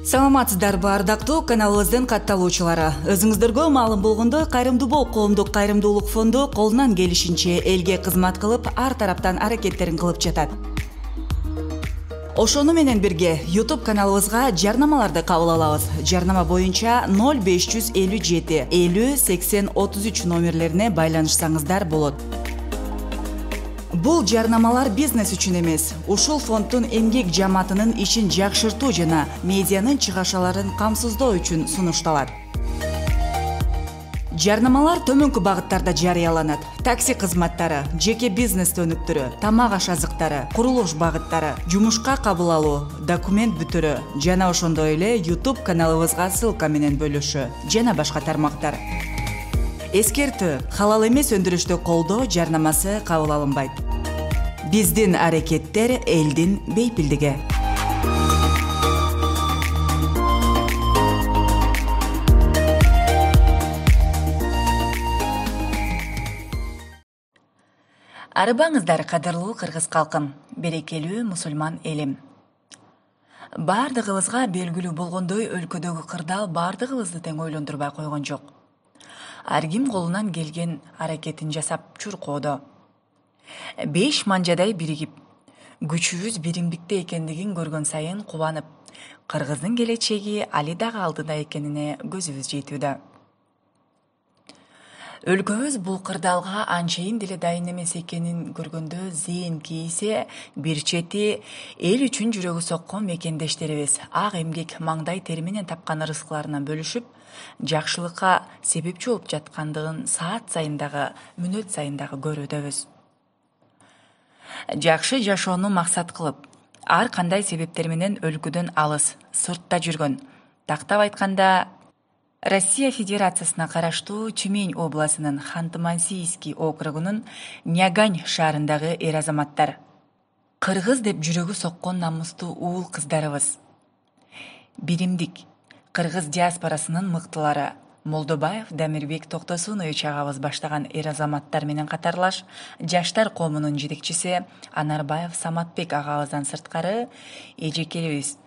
Саламатсыздарбы ардактуу каналыбыздын катталуучулары. Өзүңүздөргө маалым болгондой, Кайрымдуу Бол коомдук кайрымдуулук фонду колунан келишинче элге кызмат кылып, ар тараптан аракеттерин кылып жатат. Ошону менен бирге YouTube каналыбызга жарнамаларды кабыл алабыз. Жарнама боюнча 0557 50 80 33 номерлерине байланышсаңыздар болот. Бул жарнамалар бизнес үчүн эмес, ушул фонддун эмгек жамаатынын ишин жакшыртуу жана медианын чыгашаларын камсыздоо үчүн сунушталат. Жарнамалар төмөнкү багыттарда жарыяланат. Такси кызматтары, жеке бизнес өнүктүрүү, тамак аш азыктары, курулуш багыттары, жумушка кабыл алуу, документ бүтүрүү жана ошондой эле YouTube каналыбызга ссылка менен бөлүшүү жана башка тармактар. Эскертүү: халал эмес өндүрүштү колдоо жарнамасы кабыл алынбайт. Биздин аракеттер элдин бейпилдиги. Арыбаңыздар, кадырлуу кыргыз калкым, берекелүү мусулман элим. Бардыгыбызга белгилүү болгондой, өлкөдөгү кырдаал бардыгыбызды тең ойлондурбай койгон жок. Ар ким колунан келген аракетин жасап чуркоодо. 5 манжадай биригип, күчүбүз биримдикте экендигин көргөн сайын кубанып, кыргыздын келечеги али дагы алдыда экенине көзүбүз жетүүдө. Өлкөбүз бул кырдаалга анчейин деле дайын эмес экенин көргөндө зээн кейсе, бир чети эл үчүн жүрөгү соккон мекендештерибиз ак эмгек маңдай тери менен тапкан ырыскыларынан бөлүшүп, жакшылыкка себепчи болуп жаткандыгын саат сайын дагы, мүнөт сайын дагы көрүүдөбүз. Жакшы жашоону максат кылып, ар кандай себептер менен өлкөдөн алыс, сыртта жүргөн, тактап айтканда Россия Федерациясына караштуу Тюмень областынын Ханты-Мансийский округунун Нягань шаарындагы эр азаматтар. Кыргыз деп жүрөгү соккон намустуу уул кыздарыбыз. Биримдик кыргыз диаспорасынын мыктылары Молдобаев Дамирбек Токтосунович агабыз баштаган эр азаматтар менен катарлаш, жаштар коомунун жетекчиси Анарбаев Саматбек агабыздан сырткары эжекелибиз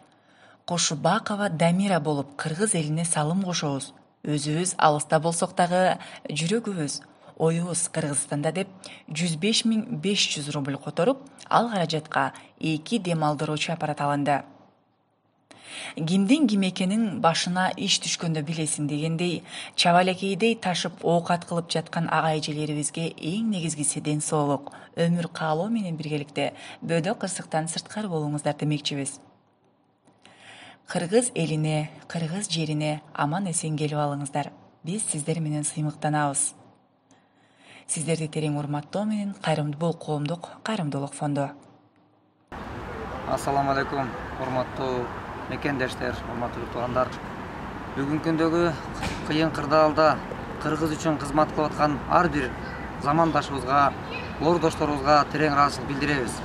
Кошубакова Дамира болуп кыргыз элине салым кошобуз. Өзүбүз алыста болсок дагы жүрөгүбүз, оюбуз Кыргызстанда деп 105.500 рубль которуп, ал каражатка 2 дем алдыруучу аппарат алынды. Кимдин ким экенин башына иш түшкөндө билесиң дегендей, чабалекейдей ташып оокат кылып жаткан ага эжелерибизге эң негизгиси ден соолук, өмүр каалоо менен биргеликте бөөдө кырсыктан сырткары болуңуздар демекчибиз. Кыргыз элине, кыргыз жерине аман эсен келип алыңыздар. Биз сиздер менен сыймыктанабыз. Сиздерди терең урматтоо менен Кайрымдуу Бол коомдук кайрымдуулук фонду. Ассаламу алейкум, урматтуу мекендештер, урматтуу туугандар. Бүгүнкү күндөгү кыйын кырдаалда кыргыз үчүн кызмат кылып аткан ар бир замандашыбызга, боордошторубузга терең ыраазычылык билдиребиз.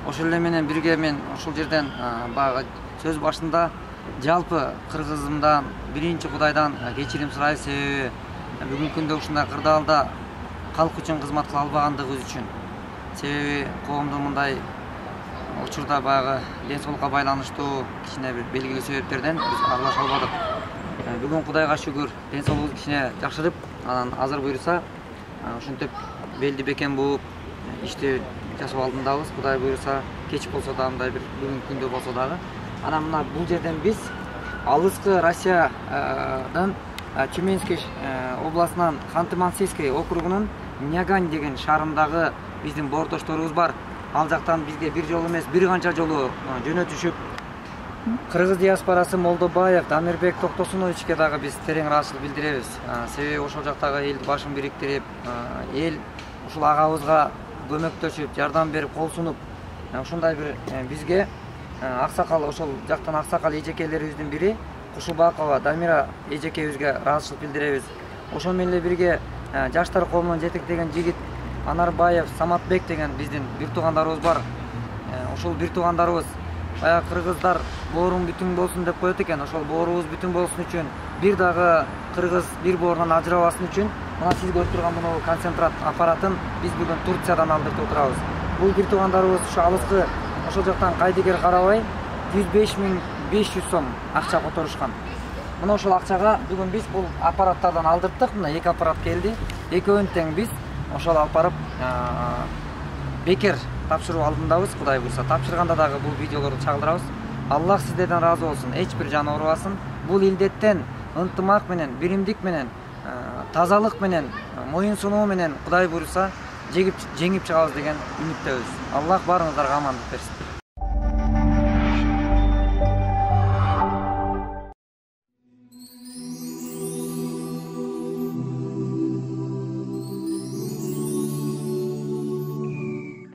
Ошол эле менен бирге мен ушул жерден баягы сөз башында жалпы кыргызымдан биринчи Кудайдан кечирим сурайбыз, себеби бүгүнкү күндө ушундай кырдаалда калк үчүн кызмат кыла албагандыгыбыз үчүн. Себеби коомдун мындай учурда баягы ден соолукка байланыштуу кичине бир белгилүү себептерден биз аралаша албадык. Бүгүн Кудайга шүгүр, ден соолугубуз кичине жакшырып, анан азыр буюрса ушинтип белди бекем бууп ишти жасоо алдындабыз. Кудай буюрса кеч болсо да мындай бир бүгүнкү күндө болсо дагы. Анан мына бул жерден биз алыскы Россиянын Тюменский областынан Ханты-Мансийский округунун Нягань деген шаарындагы биздин боордошторубуз бар. Ал жактан бизге бир жолу эмес, бир канча жолу жөнөтүшүп, кыргыз диаспорасы Молдобаев Дамирбек Токтосуновичке дагы биз терең ыраазычылык билдиребиз. Себеби ошол жактагы элди башын бириктирип, эл ушул агабызга көмөктөшүп, жардам берип, кол сунуп, ушундай бир бизге аксакал, ошол жактан аксакал эжекелерибиздин бири Кошубакова Дамира эжекебизге ыраазычылык билдиребиз. Ошол менен эле бирге жаштар коомунун жетектеген жигит Анарбаев Саматбек деген биздин бир туугандарыбыз бар. Ошол бир туугандарыбыз баягы кыргыздар бооруң бүтүн болсун деп коет экен. Ошол боорубуз бүтүн болсун үчүн, бир дагы кыргыз бир боорунан ажырабасын үчүн мына сиз көрүп турган мына концентрат аппаратын биз бүгүн Турциядан алдыртып отурабыз. Бул бир туугандарыбыз ушу алыскы ошол жактан кайдыгер карабай 105.500 500 сом акча которушкан. Мына ошол акчага бүгүн биз бул аппараттардан алдырттык. Мына 2 аппарат келди. Экөөнү тең биз ошол алып барып бекер тапшыруу алдындабыз. Кудай буйрса тапшырганда дагы бул видеолорду чагылдырабыз. Аллах сиздерден разы болсун. Эч бир жан оорубасын. Бул илдеттен ынтымак менен, биримдик менен, тазалык менен, моюн сунуу менен Кудай буйрса жеңип чыгабыз деген үмүттөбүз. Аллах баарыңыздарга амандык берсин.